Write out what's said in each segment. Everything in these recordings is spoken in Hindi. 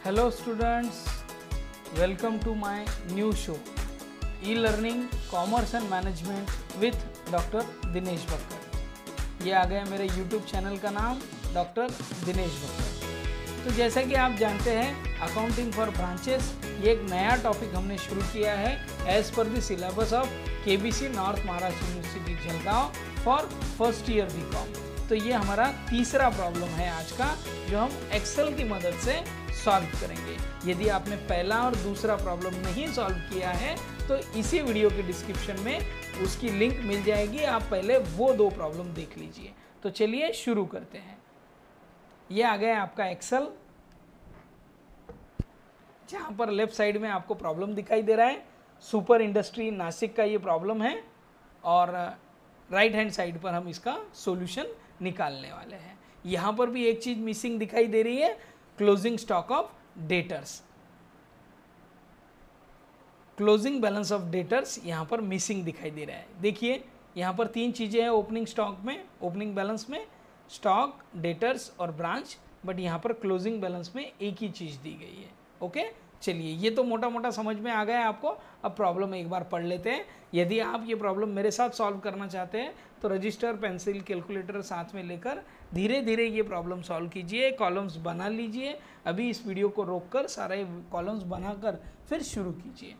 Hello students, welcome to my new show e-learning commerce and management with doctor Dinesh Bakkar. ये आ गया मेरे YouTube चैनल का नाम डॉक्टर दिनेश बक्कर। तो जैसा कि आप जानते हैं अकाउंटिंग फॉर ब्रांचेस ये एक नया टॉपिक हमने शुरू किया है as per the syllabus of KBC North Maharashtra University Jalgaon for first year BCom। तो ये हमारा तीसरा प्रॉब्लम है आज का जो हम एक्सेल की मदद से सॉल्व करेंगे। यदि आपने पहला और दूसरा प्रॉब्लम नहीं सॉल्व किया है तो इसी वीडियो के डिस्क्रिप्शन में उसकी लिंक मिल जाएगी, आप पहले वो दो प्रॉब्लम देख लीजिए। तो चलिए शुरू करते हैं। ये आ गया आपका एक्सेल, जहाँ पर लेफ्ट साइड में आपको प्रॉब्लम दिखाई दे रहा है। सुपर इंडस्ट्री नासिक का ये प्रॉब्लम है और राइट हैंड साइड पर हम इसका सॉल्यूशन निकालने वाले हैं। यहाँ पर भी एक चीज़ मिसिंग दिखाई दे रही है, closing stock of debtors, closing balance of debtors यहाँ पर मिसिंग दिखाई दे रहा है। देखिए यहाँ पर तीन चीज़ें हैं ओपनिंग स्टॉक में, ओपनिंग बैलेंस में स्टॉक, डेटर्स और ब्रांच, बट यहाँ पर क्लोजिंग बैलेंस में एक ही चीज़ दी गई है। ओके, चलिए ये तो मोटा मोटा समझ में आ गया है आपको। अब प्रॉब्लम एक बार पढ़ लेते हैं। यदि आप ये प्रॉब्लम मेरे साथ सॉल्व करना चाहते हैं तो रजिस्टर, पेंसिल, कैलकुलेटर साथ में लेकर धीरे धीरे ये प्रॉब्लम सॉल्व कीजिए, कॉलम्स बना लीजिए। अभी इस वीडियो को रोककर सारे कॉलम्स बनाकर फिर शुरू कीजिए।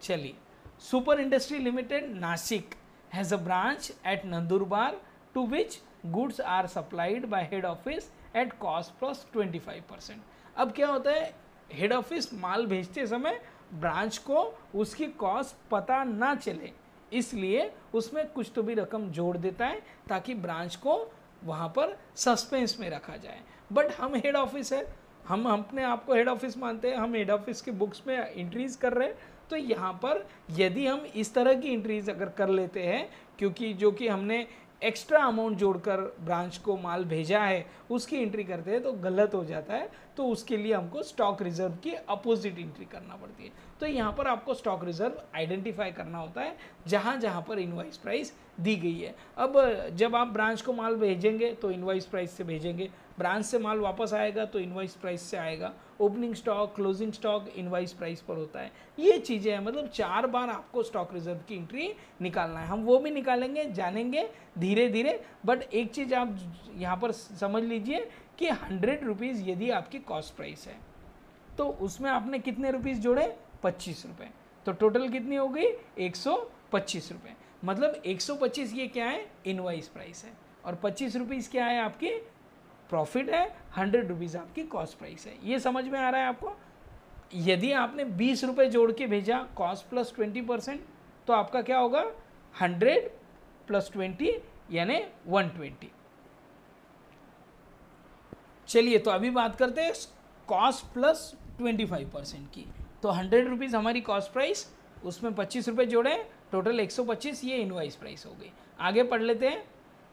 चलिए, Super Industry Limited Nashik has a branch at Nandurbar to which goods are supplied by head office at cost plus 25%। अब क्या होता है, हेड ऑफिस माल भेजते समय ब्रांच को उसकी कॉस्ट पता ना चले, इसलिए उसमें कुछ तो भी रकम जोड़ देता है ताकि ब्रांच को वहाँ पर सस्पेंस में रखा जाए। बट हम हेड ऑफिस है, हम अपने आप को हेड ऑफिस मानते हैं, हम हेड ऑफिस के बुक्स में एंट्रीज कर रहे हैं। तो यहाँ पर यदि हम इस तरह की एंट्रीज अगर कर लेते हैं, क्योंकि जो कि हमने एक्स्ट्रा अमाउंट जोड़कर ब्रांच को माल भेजा है उसकी एंट्री करते हैं तो गलत हो जाता है। तो उसके लिए हमको स्टॉक रिजर्व की अपोजिट एंट्री करना पड़ती है। तो यहाँ पर आपको स्टॉक रिजर्व आइडेंटिफाई करना होता है जहाँ जहाँ पर इनवॉइस प्राइस दी गई है। अब जब आप ब्रांच को माल भेजेंगे तो इनवॉइस प्राइस से भेजेंगे, ब्रांच से माल वापस आएगा तो इनवॉइस प्राइस से आएगा। Opening stock, closing stock invoice price पर होता है। ये चीज़ें हैं, मतलब 4 बार आपको स्टॉक रिजर्व की एंट्री निकालना है। हम वो भी निकालेंगे, जानेंगे धीरे धीरे। बट एक चीज़ आप यहाँ पर समझ लीजिए कि 100 रुपीज़ यदि आपकी कॉस्ट प्राइस है तो उसमें आपने कितने रुपीज़ जोड़े, 25 रुपये। तो टोटल कितनी हो गई, 125 रुपये। मतलब 125 ये क्या है, इनवॉइस प्राइस है, और 25 रुपीज़ क्या है, आपकी प्रॉफिट है। 100 रुपीज़ आपकी कॉस्ट प्राइस है। ये समझ में आ रहा है आपको। यदि आपने 20 रुपये जोड़ के भेजा कॉस्ट प्लस 20%, तो आपका क्या होगा, 100 प्लस 20 यानी 120। चलिए, तो अभी बात करते हैं कॉस्ट प्लस 25% की। तो 100 रुपीज़ हमारी कॉस्ट प्राइस, उसमें 25 रुपये जोड़े, टोटल 125, ये इनवॉइस प्राइस हो गई। आगे पढ़ लेते हैं।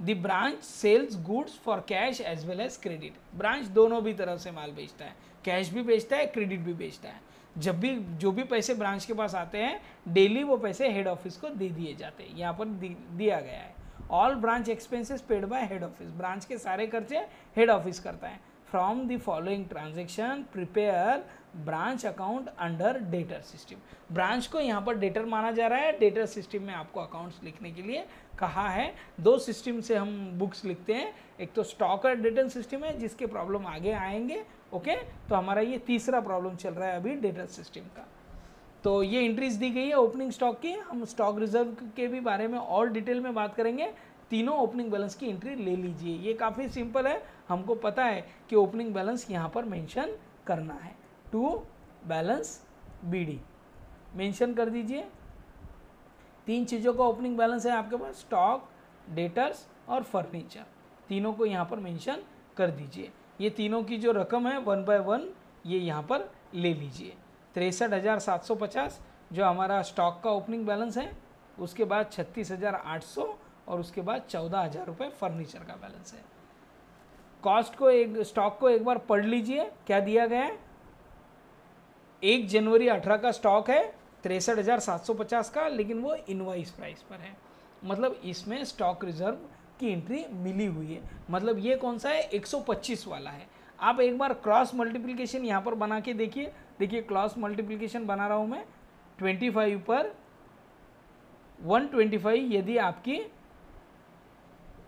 The branch sells goods for cash as well as credit. Branch दोनों भी तरफ से माल बेचता है, कैश भी बेचता है, क्रेडिट भी बेचता है। जब भी जो भी पैसे ब्रांच के पास आते हैं डेली वो पैसे हेड ऑफिस को दे दिए जाते हैं। यहाँ पर दिया गया है all branch expenses paid by head office. Branch के सारे खर्चे हेड ऑफिस करता है। From the following transaction prepare branch account under debtor system. Branch को यहाँ पर डेटर माना जा रहा है। डेटर सिस्टम में आपको अकाउंट्स लिखने के लिए कहा है। 2 सिस्टम से हम बुक्स लिखते हैं, एक तो स्टॉक और डेटर सिस्टम है जिसके प्रॉब्लम आगे आएंगे। ओके, तो हमारा ये तीसरा प्रॉब्लम चल रहा है अभी डेटर सिस्टम का। तो ये एंट्रीज दी गई है ओपनिंग स्टॉक की। हम स्टॉक रिजर्व के भी बारे में और डिटेल में बात करेंगे। तीनों ओपनिंग बैलेंस की एंट्री ले लीजिए। ये काफ़ी सिंपल है, हमको पता है कि ओपनिंग बैलेंस यहाँ पर मेंशन करना है। टू बैलेंस BD मेंशन कर दीजिए। 3 चीज़ों का ओपनिंग बैलेंस है आपके पास, स्टॉक, डेटर्स और फर्नीचर। तीनों को यहाँ पर मेंशन कर दीजिए। ये तीनों की जो रकम है 1 बाय 1 ये यहाँ पर ले लीजिए। 63,750 जो हमारा स्टॉक का ओपनिंग बैलेंस है, उसके बाद 36,800 और उसके बाद 14,000 रुपये फर्नीचर का बैलेंस है। कॉस्ट को स्टॉक को एक बार पढ़ लीजिए, क्या दिया गया है। 1 जनवरी 18 का स्टॉक है 63,750 का, लेकिन वो इनवॉइस प्राइस पर है। मतलब इसमें स्टॉक रिजर्व की एंट्री मिली हुई है। मतलब ये कौन सा है, 125 वाला है। आप एक बार क्रॉस मल्टीप्लिकेशन यहाँ पर बना के देखिए। देखिए क्रॉस मल्टीप्लिकेशन बना रहा हूँ मैं 25 पर 125 यदि आपकी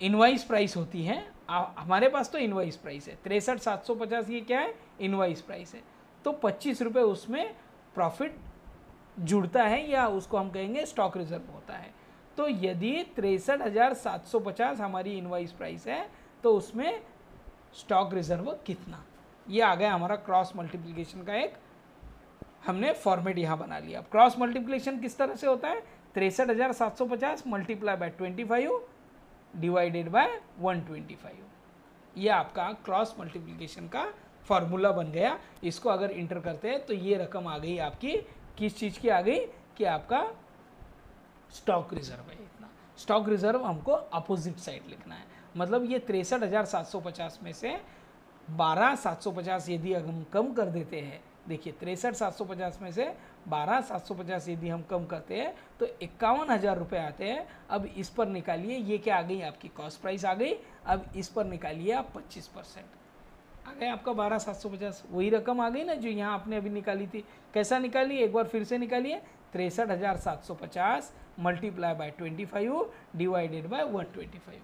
इनवाइस प्राइस होती है, हमारे पास तो इनवाइस प्राइस है 63,750, ये क्या है इनवाइस प्राइस है, तो 25 रुपये उसमें प्रॉफिट जुड़ता है या उसको हम कहेंगे स्टॉक रिजर्व होता है। तो यदि 63,750 हमारी इनवाइस प्राइस है तो उसमें स्टॉक रिजर्व कितना, ये आ गया हमारा क्रॉस मल्टीप्लिकेशन का एक हमने फॉर्मेट यहाँ बना लिया। क्रॉस मल्टीप्लिकेशन किस तरह से होता है, 63,750 मल्टीप्लाई बाय 25 डिवाइडेड बाय 125, ये आपका क्रॉस मल्टीप्लिकेशन का फॉर्मूला बन गया। इसको अगर इंटर करते हैं तो ये रकम आ गई आपकी, किस चीज़ की आ गई कि आपका स्टॉक रिजर्व है इतना। स्टॉक रिजर्व हमको अपोजिट साइड लिखना है, मतलब ये 63,750 में से 12,750 यदि हम कम कर देते हैं, देखिए 63,750 में से 12,750 यदि हम कम करते हैं तो 51,000 रुपये आते हैं। अब इस पर निकालिए, ये क्या आ गई आपकी कॉस्ट प्राइस आ गई, अब इस पर निकालिए आप 25%, आ गया आपका 12,750, वही रकम आ गई ना जो यहाँ आपने अभी निकाली थी। कैसा निकाली, एक बार फिर से निकालिए, 63,750 multiply by 25 divided by 125,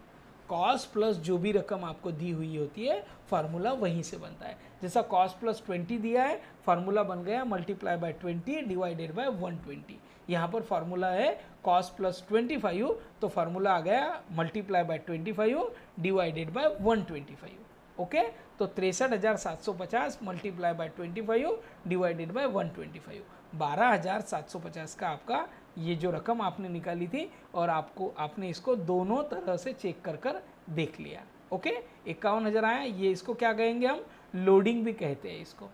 cost plus जो भी रकम आपको दी हुई होती है फार्मूला वहीं से बनता है। जैसा कॉस्ट प्लस 20 दिया है, फार्मूला बन गया मल्टीप्लाई बाय 20 डिवाइडेड बाय 120। यहाँ पर फार्मूला है कॉस्ट प्लस 25, तो फार्मूला आ गया multiply by 25 divided by 125। Okay, तो 63,750 मल्टीप्लाई बाय 25 डिवाइडेड बाय 125, 12,750 का आपका ये जो रकम आपने निकाली थी, और आपने इसको दोनों तरह से चेक कर देख लिया। ओके, 51,000 आया, ये इसको क्या कहेंगे हम, लोडिंग भी कहते हैं इसको।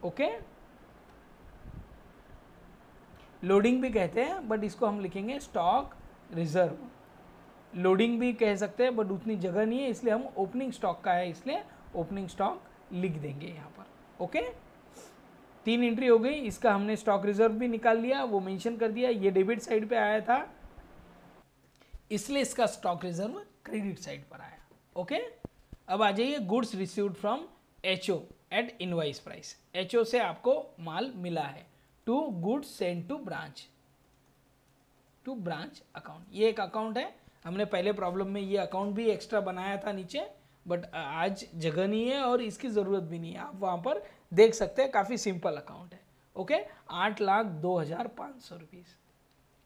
ओके, लोडिंग भी कहते हैं, बट इसको हम लिखेंगे स्टॉक रिजर्व। लोडिंग भी कह सकते हैं बट उतनी जगह नहीं है, इसलिए हम ओपनिंग स्टॉक का है, इसलिए ओपनिंग स्टॉक लिख देंगे यहाँ पर। ओके, 3 एंट्री हो गई, इसका हमने स्टॉक रिजर्व भी निकाल लिया, वो मेंशन कर दिया, ये डेबिट साइड पे आया था इसलिए इसका स्टॉक रिजर्व क्रेडिट साइड पर आया। ओके, अब आ जाइए goods received from HO at invoice price. HO से आपको माल मिला है, to goods send to branch account, ये एक अकाउंट है, हमने पहले प्रॉब्लम में ये अकाउंट भी एक्स्ट्रा बनाया था नीचे, बट आज जगह नहीं है और इसकी ज़रूरत भी नहीं है, आप वहाँ पर देख सकते हैं, काफ़ी सिंपल अकाउंट है। ओके, 8,02,500 रुपीज़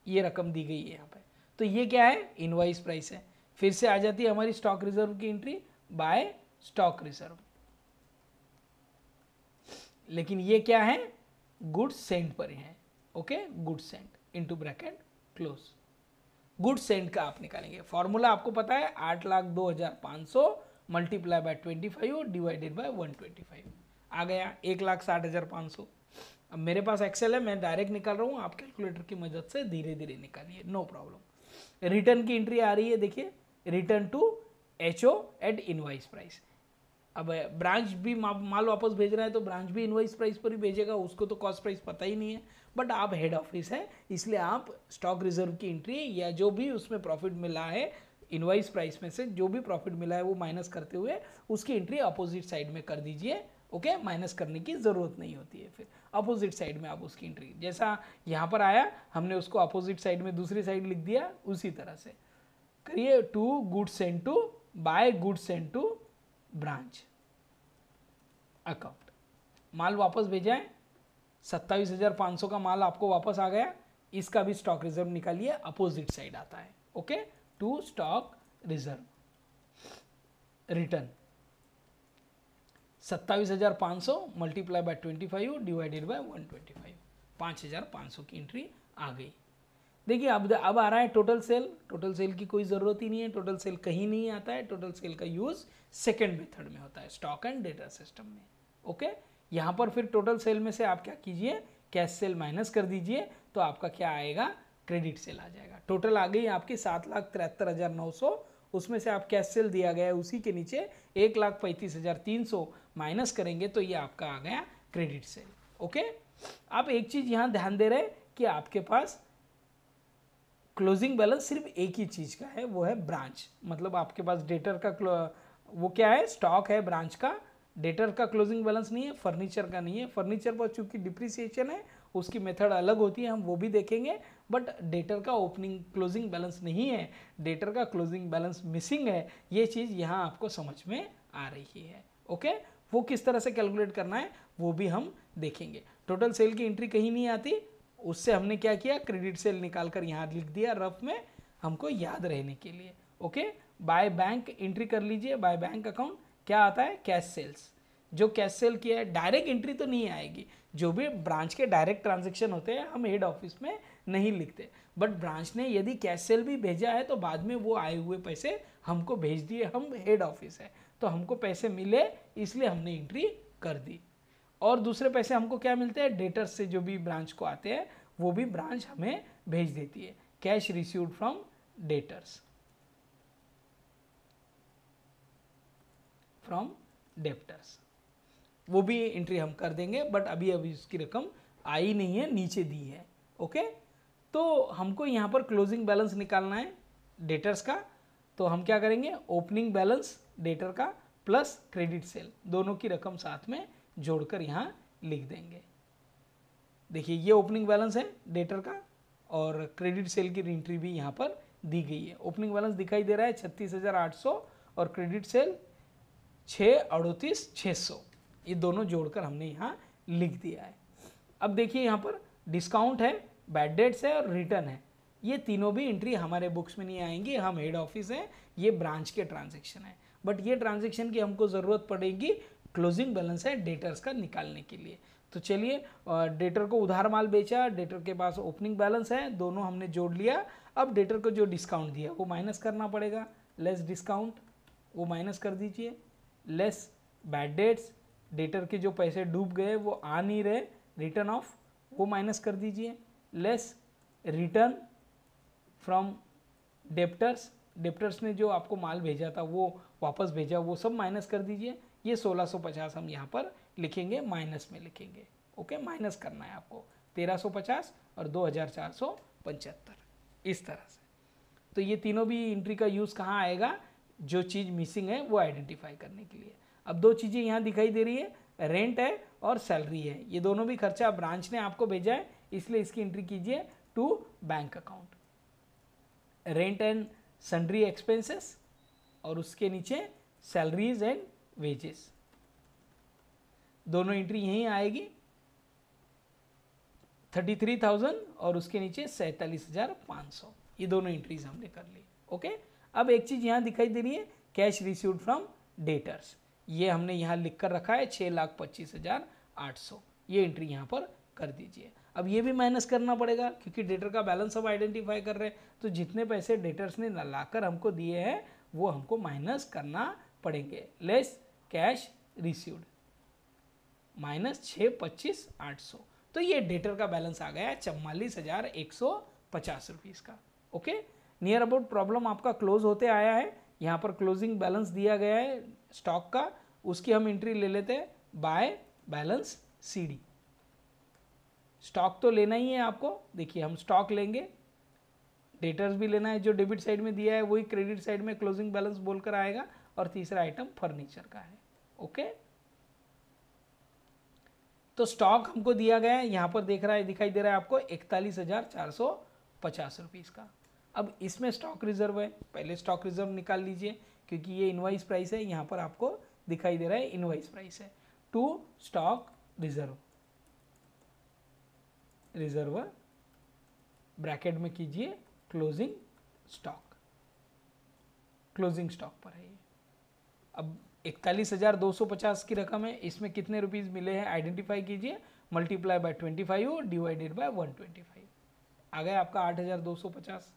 ये रकम दी गई है यहाँ पे। तो ये क्या है, इनवाइस प्राइस है। फिर से आ जाती है हमारी स्टॉक रिजर्व की एंट्री, बाय स्टॉक रिजर्व, लेकिन ये क्या है, गुड्स सेंड पर है। Okay, goods send into bracket close, good send का आप निकालेंगे। फॉर्मूला आपको पता है 8,02,500 मल्टीप्लाई बाय 25 डिवाइडेड बाय 125, आ गया 1,60,500। अब मेरे पास एक्सेल है, मैं डायरेक्ट निकाल रहा हूँ, आप कैलकुलेटर की मदद से धीरे धीरे निकालिए, नो प्रॉब्लम। रिटर्न की एंट्री आ रही है, देखिए return to HO at invoice price. अब ब्रांच भी माल वापस भेज रहा है तो ब्रांच भी इनवाइस प्राइस पर ही भेजेगा, उसको तो कॉस्ट प्राइस पता ही नहीं है, बट आप हेड ऑफिस है इसलिए आप स्टॉक रिजर्व की एंट्री या जो भी उसमें प्रॉफिट मिला है इनवाइस प्राइस में से जो भी प्रॉफिट मिला है वो माइनस करते हुए उसकी एंट्री अपोजिट साइड में कर दीजिए। ओके, माइनस करने की ज़रूरत नहीं होती है, फिर अपोजिट साइड में आप उसकी एंट्री जैसा यहाँ पर आया हमने उसको अपोजिट साइड में दूसरी साइड लिख दिया, उसी तरह से करिए। To goods send to, by goods send to branch account, माल वापस भेजा है, 27,500 का माल आपको वापस आ गया, इसका भी स्टॉक रिजर्व निकालिए, अपोजिट साइड आता है। Okay, to stock reserve return 27,500 multiply by 25 divided by 125, 5,500 की एंट्री आ गई। देखिए अब आ रहा है टोटल सेल। टोटल सेल की कोई ज़रूरत ही नहीं है, टोटल सेल कहीं नहीं आता है, टोटल सेल का यूज़ सेकेंड मेथड में होता है, स्टॉक एंड डेटा सिस्टम में। ओके, यहाँ पर फिर टोटल सेल में से आप क्या कीजिए, कैश सेल माइनस कर दीजिए, तो आपका क्या आएगा, क्रेडिट सेल आ जाएगा। टोटल आ गई आपकी 7,73,900, उसमें से आप कैश सेल दिया गया है उसी के नीचे 1,35,300 माइनस करेंगे तो ये आपका आ गया क्रेडिट सेल। ओके, आप एक चीज़ यहाँ ध्यान दे रहे हैं कि आपके पास क्लोजिंग बैलेंस सिर्फ एक ही चीज़ का है, वो है ब्रांच, मतलब आपके पास डेटर का वो क्या है, स्टॉक है ब्रांच का, डेटर का क्लोजिंग बैलेंस नहीं है, फर्नीचर का नहीं है। फर्नीचर पर चूंकि डिप्रिसिएशन है उसकी मेथड अलग होती है, हम वो भी देखेंगे, बट डेटर का ओपनिंग क्लोजिंग बैलेंस नहीं है, डेटर का क्लोजिंग बैलेंस मिसिंग है। ये चीज़ यहाँ आपको समझ में आ रही है। ओके, वो किस तरह से कैलकुलेट करना है वो भी हम देखेंगे। टोटल सेल की एंट्री कहीं नहीं आती, उससे हमने क्या किया, क्रेडिट सेल निकाल कर यहाँ लिख दिया रफ में, हमको याद रहने के लिए। ओके, बाय बैंक एंट्री कर लीजिए, बाय बैंक अकाउंट क्या आता है, कैश सेल्स। जो कैश सेल किया है, डायरेक्ट एंट्री तो नहीं आएगी, जो भी ब्रांच के डायरेक्ट ट्रांजैक्शन होते हैं हम हेड ऑफिस में नहीं लिखते, बट ब्रांच ने यदि कैश सेल भी भेजा है तो बाद में वो आए हुए पैसे हमको भेज दिए, हम हेड ऑफिस है तो हमको पैसे मिले इसलिए हमने एंट्री कर दी। और दूसरे पैसे हमको क्या मिलते हैं, डेटर्स से जो भी ब्रांच को आते हैं वो भी ब्रांच हमें भेज देती है, cash received from debtors, from debtors, वो भी एंट्री हम कर देंगे, बट अभी उसकी रकम आई नहीं है, नीचे दी है। ओके, तो हमको यहाँ पर क्लोजिंग बैलेंस निकालना है डेटर्स का, तो हम क्या करेंगे, ओपनिंग बैलेंस डेटर का प्लस क्रेडिट सेल दोनों की रकम साथ में जोड़कर यहाँ लिख देंगे। देखिए ये ओपनिंग बैलेंस है डेटर का और क्रेडिट सेल की एंट्री भी यहाँ पर दी गई है। ओपनिंग बैलेंस दिखाई दे रहा है 36,800 और क्रेडिट सेल 638,600, ये दोनों जोड़कर हमने यहाँ लिख दिया है। अब देखिए यहाँ पर डिस्काउंट है, बैड डेट्स है और रिटर्न है, ये तीनों भी एंट्री हमारे बुक्स में नहीं आएंगी, हम हेड ऑफिस हैं, ये ब्रांच के ट्रांजैक्शन है, बट ये ट्रांजैक्शन की हमको ज़रूरत पड़ेगी क्लोजिंग बैलेंस है डेटर्स का निकालने के लिए। तो चलिए, डेटर को उधार माल बेचा, डेटर के पास ओपनिंग बैलेंस है, दोनों हमने जोड़ लिया। अब डेटर को जो डिस्काउंट दिया वो माइनस करना पड़ेगा, लेस डिस्काउंट वो माइनस कर दीजिए, लेस बैड डेट्स, डेटर के जो पैसे डूब गए वो आ नहीं रहे, रिटर्न ऑफ वो माइनस कर दीजिए, less return from debtors, debtors ने जो आपको माल भेजा था वो वापस भेजा, वो सब माइनस कर दीजिए। ये 1650 हम यहाँ पर लिखेंगे, माइनस में लिखेंगे। ओके, माइनस करना है आपको 1350 और 2475 इस तरह से। तो ये तीनों भी एंट्री का यूज़ कहाँ आएगा, जो चीज़ मिसिंग है वो आइडेंटिफाई करने के लिए। अब दो चीज़ें यहाँ दिखाई दे रही है, रेंट है और सैलरी है, ये दोनों भी खर्चा ब्रांच ने आपको भेजा है, इसलिए इसकी एंट्री कीजिए to bank account, rent and sundry expenses और उसके नीचे सैलरीज एंड वेजेस, दोनों एंट्री यहीं आएगी, 33,000 और उसके नीचे 47,500, ये दोनों एंट्रीज हमने कर ली। ओके, अब एक चीज़ यहाँ दिखाई दे रही है, कैश रिसीव्ड फ्रॉम डेटर्स, ये हमने यहाँ लिख कर रखा है 6,25,800, ये एंट्री यहाँ पर कर दीजिए। अब ये भी माइनस करना पड़ेगा क्योंकि डेटर का बैलेंस अब आइडेंटिफाई कर रहे हैं, तो जितने पैसे डेटर्स ने लाकर हमको दिए हैं वो हमको माइनस करना पड़ेंगे, लेस कैश रिसीव्ड माइनस 6,25,800, तो ये डेटर का बैलेंस आ गया 44,150 रुपीज़ का। ओके, नियर अबाउट प्रॉब्लम आपका क्लोज होते आया है, यहाँ पर क्लोजिंग बैलेंस दिया गया है स्टॉक का, उसकी हम एंट्री ले लेते हैं बाय बैलेंस सीडी। स्टॉक तो लेना ही है आपको, देखिए हम स्टॉक लेंगे, डेटर्स भी लेना है, जो डेबिट साइड में दिया है वही क्रेडिट साइड में क्लोजिंग बैलेंस बोलकर आएगा, और तीसरा आइटम फर्नीचर का है। ओके, तो स्टॉक हमको दिया गया है, यहाँ पर दिखाई दे रहा है आपको 41,450 रुपीज़ का। अब इसमें स्टॉक रिजर्व है, पहले स्टॉक रिजर्व निकाल लीजिए क्योंकि ये इनवाइस प्राइस है, यहाँ पर आपको दिखाई दे रहा है इनवाइस प्राइस है, to stock reserve, reserve bracket में कीजिए क्लोजिंग स्टॉक, क्लोजिंग स्टॉक पर है ये। अब 41,250 की रकम है, इसमें कितने रुपीज़ मिले हैं आइडेंटिफाई कीजिए, मल्टीप्लाई बाय 25 डिवाइडेड बाय 125, आ गया आपका 8,250।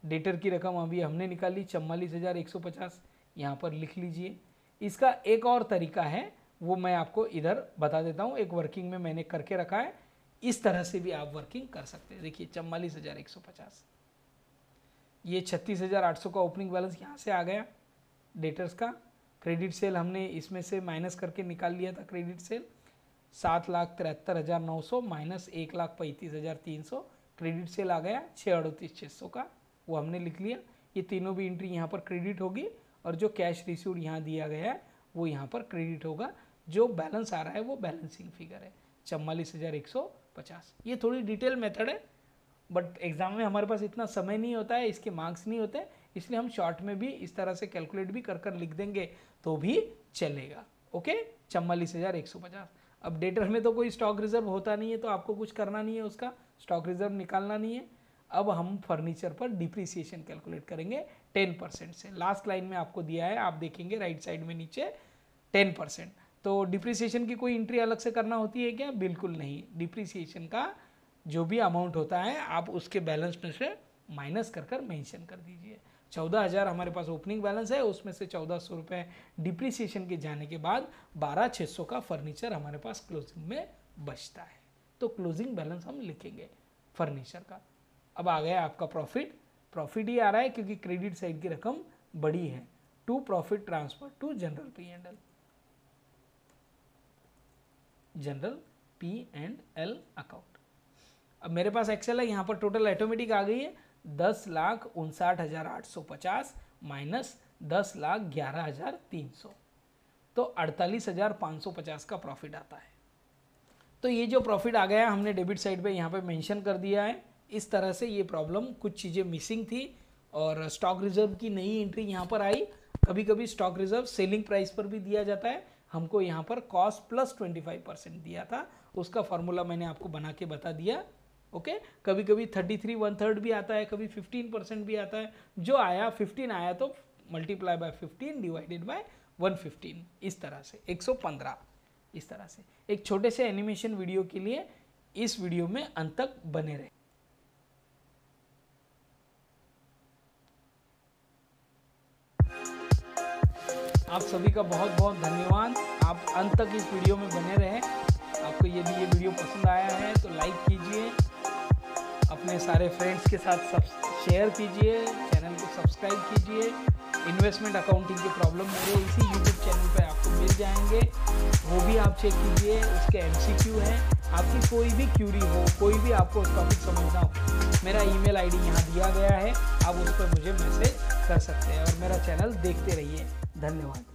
डेटर की रकम अभी हमने निकाली 44,150, यहाँ पर लिख लीजिए। इसका एक और तरीका है वो मैं आपको इधर बता देता हूँ, एक वर्किंग में मैंने करके रखा है, इस तरह से भी आप वर्किंग कर सकते हैं। देखिए 44,150, ये 36,800 का ओपनिंग बैलेंस यहाँ से आ गया डेटर्स का, क्रेडिट सेल हमने इसमें से माइनस करके निकाल लिया था, credit sale 7,73,900 minus 1,35,300, credit sale आ गया 6,38,600 का, वो हमने लिख लिया। ये तीनों भी एंट्री यहाँ पर क्रेडिट होगी और जो कैश रिसीव्ड यहाँ दिया गया है वो यहाँ पर क्रेडिट होगा। जो बैलेंस आ रहा है वो बैलेंसिंग फिगर है 44,150। ये थोड़ी डिटेल मेथड है, बट एग्जाम में हमारे पास इतना समय नहीं होता है, इसके मार्क्स नहीं होते, इसलिए हम शॉर्ट में भी इस तरह से कैलकुलेट भी कर लिख देंगे तो भी चलेगा। ओके, 44,150। अब डेटर में तो कोई स्टॉक रिजर्व होता नहीं है, तो आपको कुछ करना नहीं है, उसका स्टॉक रिजर्व निकालना नहीं है। अब हम फर्नीचर पर डिप्रिसिएशन कैलकुलेट करेंगे 10% से। लास्ट लाइन में आपको दिया है, आप देखेंगे राइट साइड में नीचे 10%। तो डिप्रिसिएशन की कोई एंट्री अलग से करना होती है क्या? बिल्कुल नहीं। डिप्रिसिएशन का जो भी अमाउंट होता है आप उसके बैलेंस में से माइनस कर मेंशन कर दीजिए। 14,000 हमारे पास ओपनिंग बैलेंस है, उसमें से 1,400 रुपये डिप्रिसिएशन के जाने के बाद 12,600 का फर्नीचर हमारे पास क्लोजिंग में बचता है। तो क्लोजिंग बैलेंस हम लिखेंगे फर्नीचर का। अब आ गया आपका प्रॉफिट। प्रॉफिट ही आ रहा है क्योंकि क्रेडिट साइड की रकम बड़ी है। To profit transfer to general P&L, general P&L account. अब मेरे पास एक्सेल है, यहाँ पर टोटल ऑटोमेटिक आ गई है 10,59,850 माइनस 10,11,300, तो 48,550 का प्रॉफिट आता है। तो ये जो प्रॉफिट आ गया हमने डेबिट साइड पे यहाँ पे मेंशन कर दिया है। इस तरह से ये प्रॉब्लम, कुछ चीज़ें मिसिंग थी और स्टॉक रिजर्व की नई एंट्री यहाँ पर आई। कभी कभी स्टॉक रिजर्व सेलिंग प्राइस पर भी दिया जाता है। हमको यहाँ पर कॉस्ट प्लस 25% दिया था, उसका फॉर्मूला मैंने आपको बना के बता दिया। ओके, कभी कभी 33 1/3 भी आता है, कभी 15% भी आता है। जो आया 15 आया तो मल्टीप्लाई बाय 15 डिवाइडेड बाय 115, इस तरह से 115। इस तरह से एक छोटे से एनिमेशन वीडियो के लिए इस वीडियो में अंत तक बने रहे। आप सभी का बहुत बहुत धन्यवाद, आप अंत तक इस वीडियो में बने रहे। आपको यदि ये वीडियो पसंद आया है तो लाइक कीजिए, अपने सारे फ्रेंड्स के साथ शेयर कीजिए, चैनल को सब्सक्राइब कीजिए। इन्वेस्टमेंट अकाउंटिंग के प्रॉब्लम मेरे इसी यूट्यूब चैनल पे आपको मिल जाएंगे, वो भी आप चेक कीजिए। उसके MCQ हैं, आपकी कोई भी क्यूरी हो, कोई भी आपको टॉपिक समझना हो, मेरा ईमेल ID यहाँ दिया गया है, आप उस पर मुझे मैसेज कर सकते हैं और मेरा चैनल देखते रहिए। धन्यवाद।